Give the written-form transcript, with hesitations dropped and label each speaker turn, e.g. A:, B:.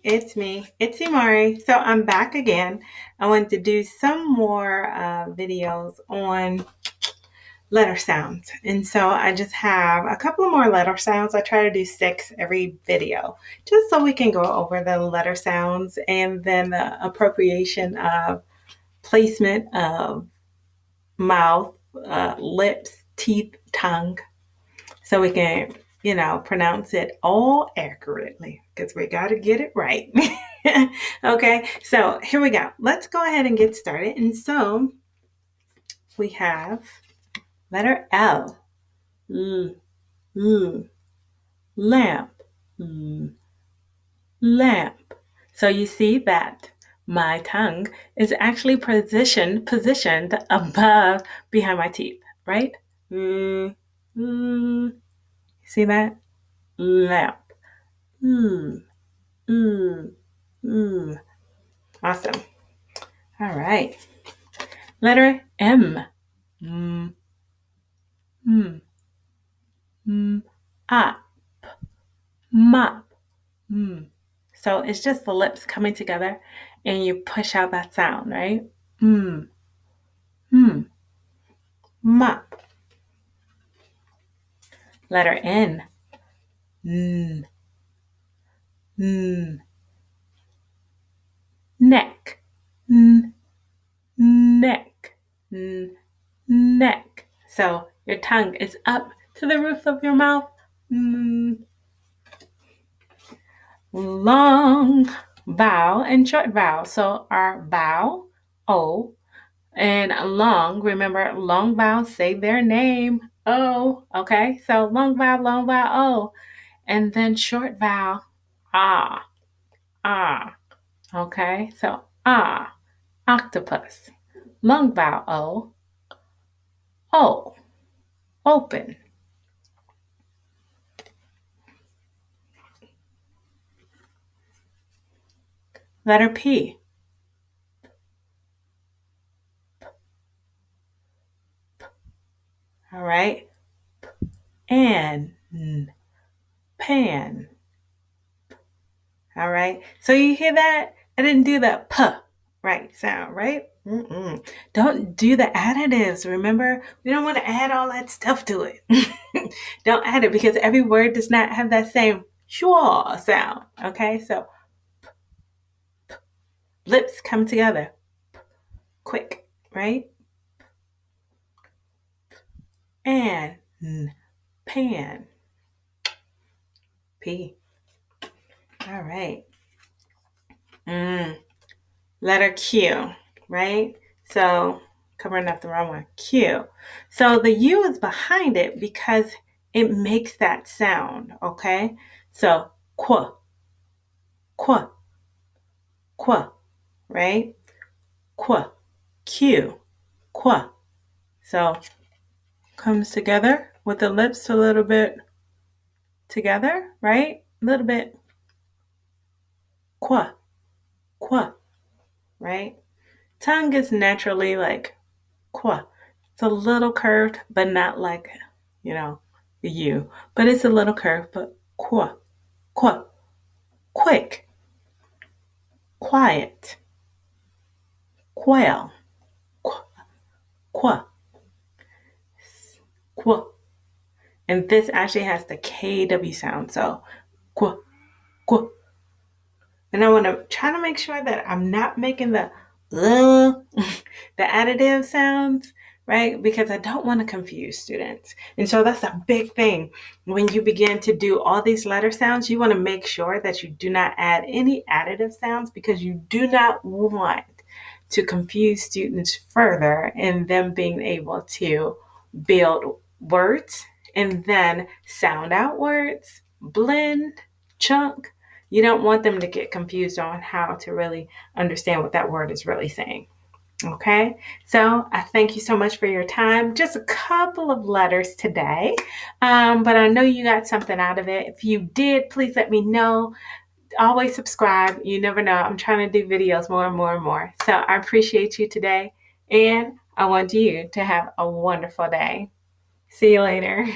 A: it's me, it's Imari. So I'm back again. I want to do some more videos on letter sounds. And so I just have a couple of more letter sounds. I try to do 6 every video, just so we can go over the letter sounds and then the appropriation of placement of mouth, lips, teeth, tongue, so we can, pronounce it all accurately because we got to get it right. Okay, so here we go. Let's go ahead and get started. And so we have letter L. L, L, lamp, L, lamp. So you see that my tongue is actually positioned above behind my teeth, right? Mm, mm. See that? Lamp. Mm, mm, mm. Awesome. All right. Letter M. Mm, mm, mm. Up. Mop. Mm. So it's just the lips coming together and you push out that sound, right? Mm, mm. Mop. Letter N. Mm, mm. Neck. N, neck. N, neck. So your tongue is up to the roof of your mouth. Mm. Long vowel and short vowel. So our vowel, O, and long, remember long vowels say their name, O, okay? So long vowel, O. And then short vowel, ah, ah, okay? So ah, octopus. Long vowel, O, open. Letter P. All right? And pan. All right. So you hear that? I didn't do the p right sound, right? Mm-mm. Don't do the additives. Remember, we don't want to add all that stuff to it. Don't add it because every word does not have that same schwa sound. Okay. So lips come together quick, right? And pan. P. All right. Letter Q, right? So covering up the wrong one. Q. So the U is behind it because it makes that sound, okay? So qu, qu, qu, right? Qu, Q, qu. So comes together with the lips a little bit together, right? A little bit qu, qu, right? Tongue is naturally like qu. It's a little curved, but not like, the U. But it's a little curved, but qu, qu, quick, quiet, quail, qu, qu, qu. And this actually has the KW sound. So qu, qu. And I want to try to make sure that I'm not making the the additive sounds, right? Because I don't want to confuse students. And so that's a big thing. When you begin to do all these letter sounds, you want to make sure that you do not add any additive sounds because you do not want to confuse students further in them being able to build words and then sound out words, blend, chunk. You don't want them to get confused on how to really understand what that word is really saying. Okay, so I thank you so much for your time. Just a couple of letters today, but I know you got something out of it. If you did, please let me know. Always subscribe. You never know. I'm trying to do videos more and more and more. So I appreciate you today, and I want you to have a wonderful day. See you later.